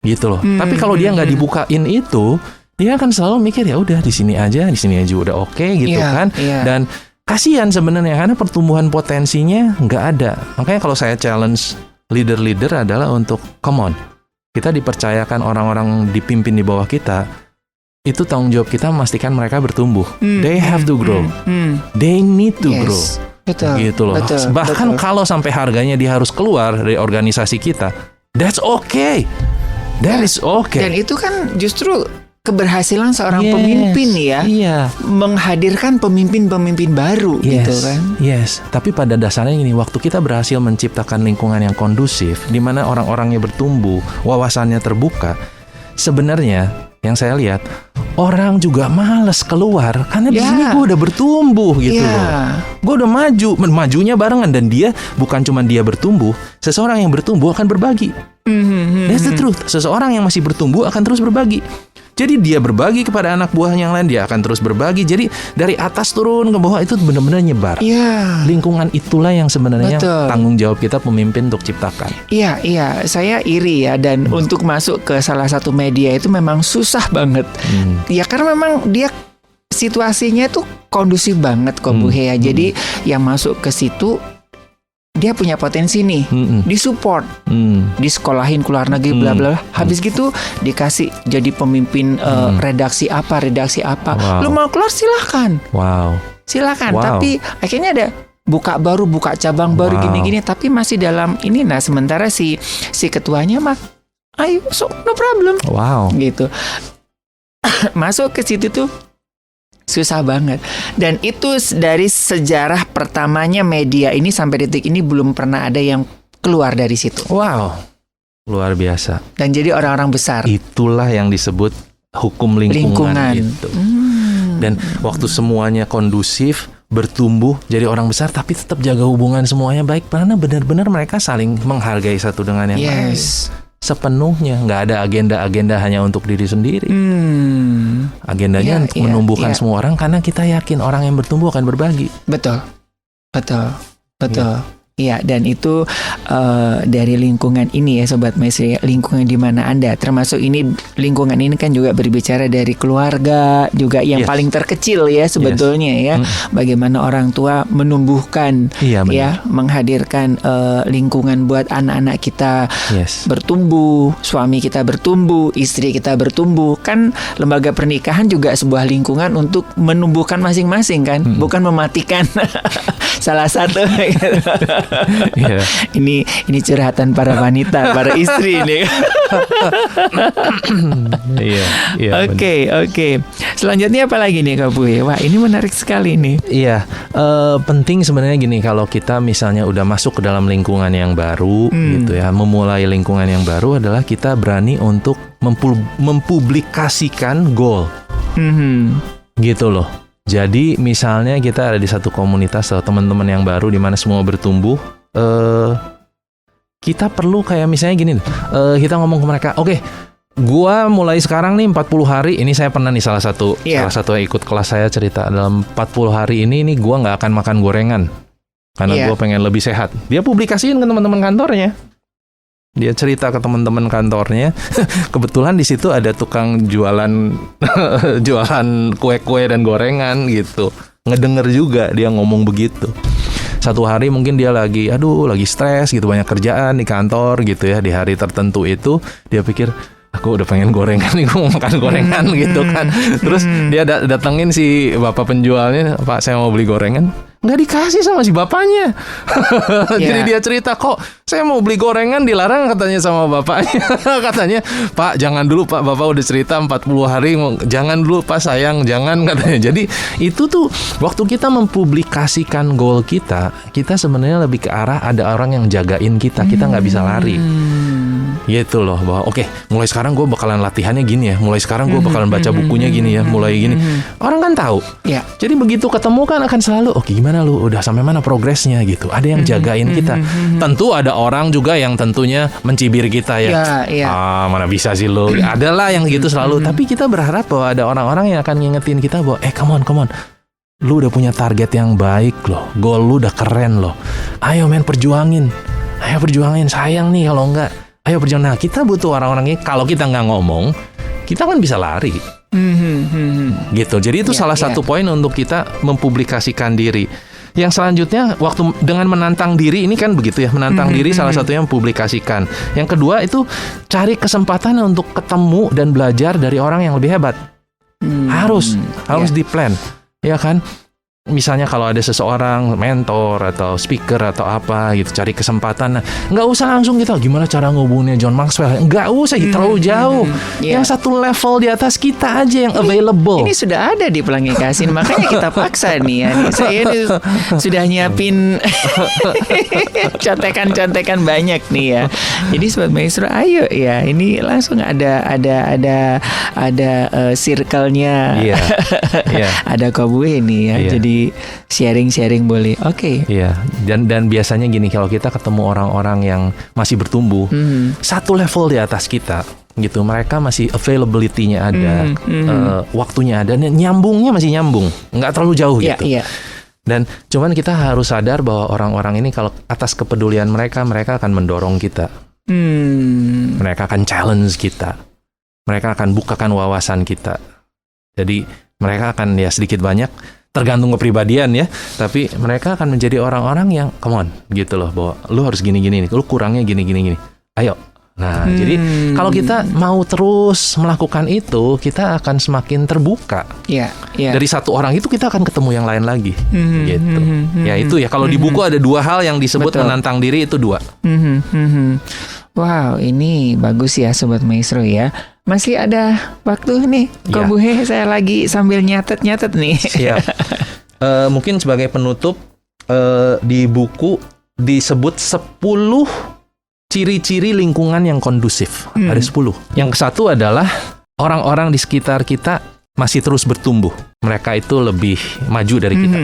gitu loh. Tapi kalau dia nggak dibukain itu, dia akan selalu mikir ya udah di sini aja udah oke gitu kan. Dan kasihan sebenarnya karena pertumbuhan potensinya nggak ada. Makanya kalau saya challenge leader adalah untuk come on, kita dipercayakan orang-orang dipimpin di bawah kita. Itu tanggung jawab kita memastikan mereka bertumbuh. They have to grow. They need to grow.
Betul.
Gitu loh. Bahkan kalau sampai harganya dia harus keluar dari organisasi kita, that's okay. That is okay.
Dan itu kan justru keberhasilan seorang pemimpin ya. Menghadirkan pemimpin-pemimpin baru gitu kan.
Yes. Tapi pada dasarnya gini, waktu kita berhasil menciptakan lingkungan yang kondusif, di mana orang-orangnya bertumbuh, wawasannya terbuka, sebenarnya yang saya lihat, orang juga males keluar karena di sini gue udah bertumbuh gitu loh. Gue udah majunya barengan, dan dia bukan cuma dia bertumbuh, seseorang yang bertumbuh akan berbagi. That's the truth. Seseorang yang masih bertumbuh akan terus berbagi. Jadi dia berbagi kepada anak buahnya yang lain, dia akan terus berbagi. Jadi dari atas turun ke bawah itu benar-benar nyebar. Lingkungan itulah yang sebenarnya tanggung jawab kita pemimpin untuk ciptakan.
Iya, saya iri ya. Dan untuk masuk ke salah satu media itu memang susah banget. Ya karena memang dia situasinya tuh kondusif banget kok Bu Hea. Jadi yang masuk ke situ dia punya potensi nih, disupport, disekolahin ke luar negeri, bla bla. Habis gitu dikasih jadi pemimpin redaksi apa. Lu mau keluar silahkan. Silakan. Tapi akhirnya ada buka cabang baru gini-gini. Tapi masih dalam ini. Nah sementara si ketuanya mah, ayo, so no problem. Gitu. Masuk ke situ tuh susah banget. Dan itu dari sejarah pertamanya media ini sampai detik ini belum pernah ada yang keluar dari situ.
Luar biasa.
Dan jadi orang-orang besar.
Itulah yang disebut hukum lingkungan. Itu. Dan waktu semuanya kondusif, bertumbuh, jadi orang besar, tapi tetap jaga hubungan semuanya baik, karena benar-benar mereka saling menghargai satu dengan yang lain. Sepenuhnya, nggak ada agenda-agenda hanya untuk diri sendiri. Agendanya untuk menumbuhkan semua orang, karena kita yakin orang yang bertumbuh akan berbagi.
Betul. Iya, dan itu dari lingkungan ini ya Sobat Maestri, lingkungan di mana Anda, termasuk ini lingkungan ini kan juga berbicara dari keluarga juga yang paling terkecil ya sebetulnya ya. Bagaimana orang tua menumbuhkan menghadirkan lingkungan buat anak-anak kita bertumbuh, suami kita bertumbuh, istri kita bertumbuh. Kan lembaga pernikahan juga sebuah lingkungan untuk menumbuhkan masing-masing kan, bukan mematikan salah satu. Ini curhatan para wanita, para istri ini. Oke. Selanjutnya apa lagi nih Kak Buhe? Wah, ini menarik sekali nih.
Penting sebenarnya gini, kalau kita misalnya udah masuk ke dalam lingkungan yang baru gitu ya, memulai lingkungan yang baru adalah kita berani untuk mempublikasikan goal. Gitu loh. Jadi misalnya kita ada di satu komunitas atau teman-teman yang baru di mana semua bertumbuh, kita perlu kayak misalnya gini, kita ngomong ke mereka, oke, gua mulai sekarang nih 40 hari, ini saya pernah nih salah satu yang ikut kelas saya cerita, dalam 40 hari ini gua nggak akan makan gorengan karena gua pengen lebih sehat. Dia publikasiin ke teman-teman kantornya. Dia cerita ke teman-teman kantornya. Kebetulan di situ ada tukang jualan kue-kue dan gorengan gitu. Ngedenger juga dia ngomong begitu. Satu hari mungkin dia lagi stres gitu, banyak kerjaan di kantor gitu ya. Di hari tertentu itu dia pikir, aku udah pengen gorengan nih, gue mau makan gorengan gitu kan. Terus dia datengin si bapak penjualnya, Pak saya mau beli gorengan. Nggak dikasih sama si bapaknya. Jadi dia cerita, kok saya mau beli gorengan dilarang katanya sama bapaknya. Katanya, Pak jangan dulu Pak, Bapak udah cerita 40 hari, jangan dulu Pak sayang, jangan katanya. Jadi itu tuh waktu kita mempublikasikan goal kita sebenarnya lebih ke arah ada orang yang jagain kita nggak bisa lari. Gitu loh, bahwa oke, mulai sekarang gue bakalan latihannya gini ya, mulai sekarang gue bakalan baca bukunya gini ya, mulai gini. Orang kan tahu. Jadi begitu ketemu kan akan selalu, oke gimana lu, udah sampai mana progresnya gitu. Ada yang jagain kita. Tentu ada orang juga yang tentunya mencibir kita ya. Mana bisa sih lu. Adalah yang gitu selalu. Tapi kita berharap bahwa ada orang-orang yang akan ngingetin kita bahwa come on. Lu udah punya target yang baik loh. Goal lu udah keren loh. Ayo men perjuangin. Sayang nih kalau enggak. Ayo perjuangin. Nah kita butuh orang-orang ini. Kalau kita nggak ngomong, kita kan bisa lari. Gitu. Jadi itu salah satu poin untuk kita mempublikasikan diri. Yang selanjutnya waktu dengan menantang diri ini kan begitu ya, menantang diri salah satunya mempublikasikan. Yang kedua itu cari kesempatan untuk ketemu dan belajar dari orang yang lebih hebat. Harus di-plan, ya kan? Misalnya kalau ada seseorang mentor atau speaker atau apa gitu, cari kesempatan. Nah, nggak usah langsung gitu, gimana cara ngehubunginnya John Maxwell? Nggak usah, terlalu jauh. Yang satu level di atas kita aja yang available.
Ini sudah ada di Pelangi Kasih, makanya kita paksa nih ya. Saya ini sudah nyiapin contekan-contekan banyak nih ya. Jadi Sobat Maestro, ayo ya, ini langsung ada circle-nya. Ada Kobue nih ya. Jadi sharing boleh. Oke.
Iya. Dan biasanya gini, kalau kita ketemu orang-orang yang masih bertumbuh, satu level di atas kita, gitu. Mereka masih availability-nya ada, waktunya ada, nyambungnya masih nyambung, nggak terlalu jauh gitu. Dan cuman kita harus sadar bahwa orang-orang ini kalau atas kepedulian mereka akan mendorong kita. Mereka akan challenge kita. Mereka akan bukakan wawasan kita. Jadi mereka akan ya sedikit banyak tergantung kepribadian ya, tapi mereka akan menjadi orang-orang yang come on gitu loh, bahwa lu harus gini-gini nih, lu kurangnya gini-gini. Ayo. Nah, jadi kalau kita mau terus melakukan itu, kita akan semakin terbuka. Dari satu orang itu kita akan ketemu yang lain lagi. Gitu. Ya itu ya, kalau di buku ada 2 hal yang disebut menantang diri, itu 2.
Wow, ini bagus ya Sobat Maestro ya. Masih ada waktu nih, Kobue, saya lagi sambil nyatet nih.
Siap. Mungkin sebagai penutup, di buku disebut 10 ciri-ciri lingkungan yang kondusif. Ada 10. Yang satu adalah orang-orang di sekitar kita masih terus bertumbuh. Mereka itu lebih maju dari kita.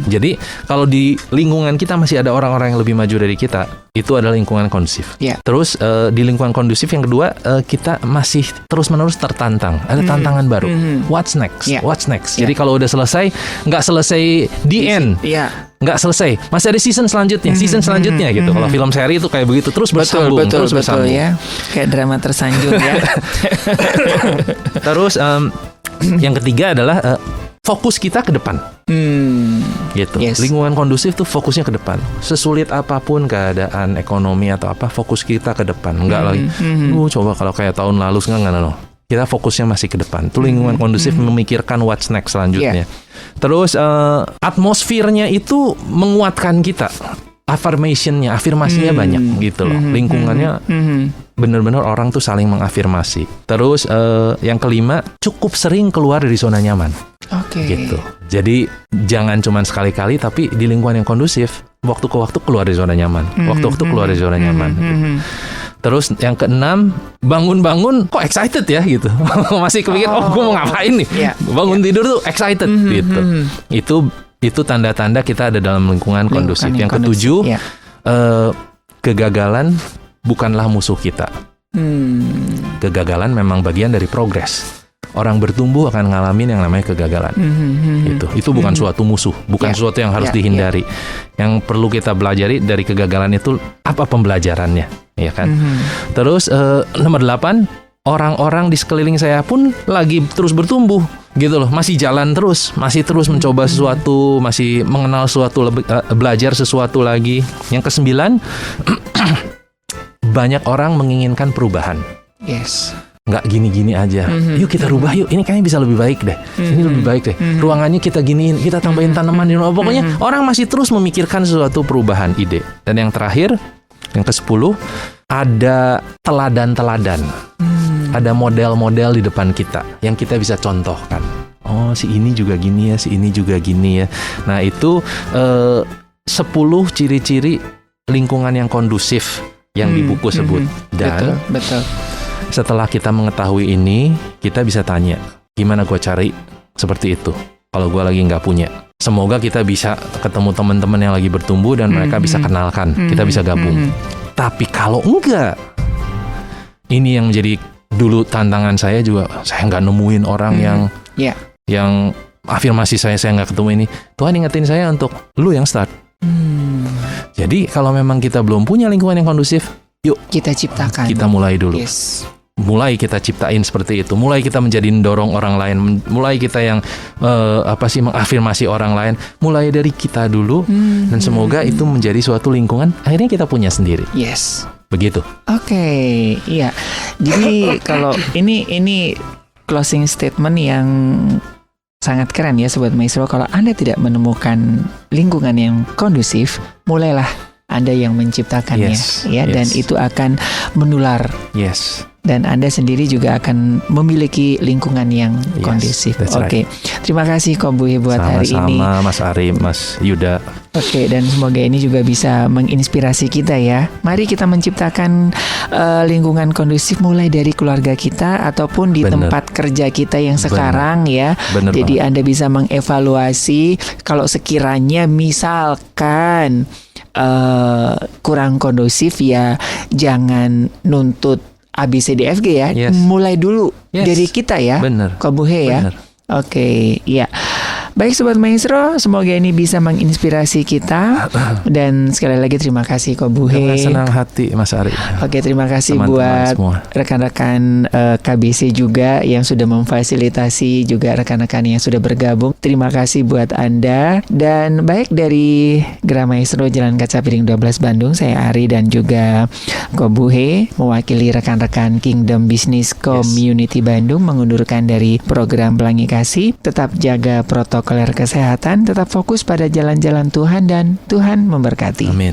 Jadi kalau di lingkungan kita masih ada orang-orang yang lebih maju dari kita, itu adalah lingkungan kondusif. Terus di lingkungan kondusif yang kedua, kita masih terus-menerus tertantang. Ada tantangan baru. What's next? What's next? Jadi kalau udah selesai, nggak selesai the end. Nggak selesai, masih ada season selanjutnya gitu. Kalau film seri itu kayak begitu, terus bersambung. Betul
ya. Kayak drama tersanjung ya.
Terus yang ketiga adalah fokus kita ke depan. Gitu. Lingkungan kondusif tuh fokusnya ke depan. Sesulit apapun keadaan ekonomi atau apa, fokus kita ke depan. Enggak lagi. Coba kalau kayak tahun lalu enggak. Kita fokusnya masih ke depan. Itu lingkungan kondusif memikirkan what's next selanjutnya. Terus atmosfernya itu menguatkan kita. Afirmasinya banyak gitu loh. Lingkungannya benar-benar orang tuh saling mengafirmasi. Terus yang kelima, cukup sering keluar dari zona nyaman. Gitu. Jadi jangan cuma sekali-kali, tapi di lingkungan yang kondusif, waktu ke waktu keluar dari zona nyaman. Waktu-waktu keluar dari zona nyaman. Gitu. Terus yang keenam, bangun-bangun kok excited ya gitu. Masih kepikir, gue mau ngapain nih. Bangun tidur tuh excited gitu. Itu tanda-tanda kita ada dalam lingkungan kondusif. Yang ketujuh, kegagalan bukanlah musuh kita. Kegagalan memang bagian dari progres. Orang bertumbuh akan ngalamin yang namanya kegagalan. Itu bukan suatu musuh, bukan sesuatu yang harus dihindari. Yang perlu kita pelajari dari kegagalan itu apa pembelajarannya, ya kan? Terus nomor 8, orang-orang di sekeliling saya pun lagi terus bertumbuh, gitu loh, masih jalan terus, masih terus mencoba sesuatu, masih mengenal sesuatu, belajar sesuatu lagi. Yang ke-9, banyak orang menginginkan perubahan. nggak gini-gini aja. Yuk kita rubah yuk. Ini kayaknya bisa lebih baik deh. Ini lebih baik deh. Ruangannya kita giniin, kita tambahin tanaman di rumah. Pokoknya orang masih terus memikirkan sesuatu perubahan ide. Dan yang terakhir, yang ke-10, ada teladan-teladan. Ada model-model di depan kita yang kita bisa contohkan. Oh, si ini juga gini ya, si ini juga gini ya. Nah, itu 10 ciri-ciri lingkungan yang kondusif yang di buku sebut. Dan
betul.
Setelah kita mengetahui ini, kita bisa tanya, gimana gue cari seperti itu kalau gue lagi nggak punya. Semoga kita bisa ketemu teman-teman yang lagi bertumbuh dan mereka bisa kenalkan, kita bisa gabung. Tapi kalau enggak, ini yang menjadi dulu tantangan saya juga, saya nggak nemuin orang yang afirmasi saya nggak ketemu ini. Tuhan ingetin saya untuk lu yang start. Jadi kalau memang kita belum punya lingkungan yang kondusif, yuk
kita ciptakan.
Kita mulai dulu.
Yes.
Mulai kita ciptain seperti itu. Mulai kita menjadi dorong orang lain. Mulai kita yang mengafirmasi orang lain. Mulai dari kita dulu. Dan semoga itu menjadi suatu lingkungan. Akhirnya kita punya sendiri.
Yes.
Begitu.
Oke, iya. Jadi kalau ini closing statement yang sangat keren ya Sobat Maestro. Kalau Anda tidak menemukan lingkungan yang kondusif, mulailah Anda yang menciptakannya, dan itu akan menular.
Yes.
Dan Anda sendiri juga akan memiliki lingkungan yang kondusif. Oke. Terima kasih Ko Buhe buat hari ini.
Sama-sama Mas Ari, Mas Yuda.
Oke, dan semoga ini juga bisa menginspirasi kita ya. Mari kita menciptakan lingkungan kondusif mulai dari keluarga kita ataupun di tempat kerja kita yang sekarang ya. Jadi Anda bisa mengevaluasi kalau sekiranya misalkan kurang kondusif ya, jangan nuntut ABCDFG ya. Mulai dulu dari kita ya. Ko Buhe ya. Oke, ya. Baik Sobat Maestro, semoga ini bisa menginspirasi kita. Dan sekali lagi terima kasih Ko Buhe.
Senang hati Mas Ari.
Oke, terima kasih
teman-teman
buat
semua.
Rekan-rekan KBC juga yang sudah memfasilitasi, juga rekan-rekan yang sudah bergabung. Terima kasih buat Anda. Dan baik dari Gera Maestro Jalan Kaca Piring 12 Bandung, saya Ari dan juga Ko Buhe mewakili rekan-rekan Kingdom Business Community Bandung mengundurkan dari program Pelangi Kasih. Tetap jaga protokol kesehatan, tetap fokus pada jalan-jalan Tuhan dan Tuhan memberkati.
Amin.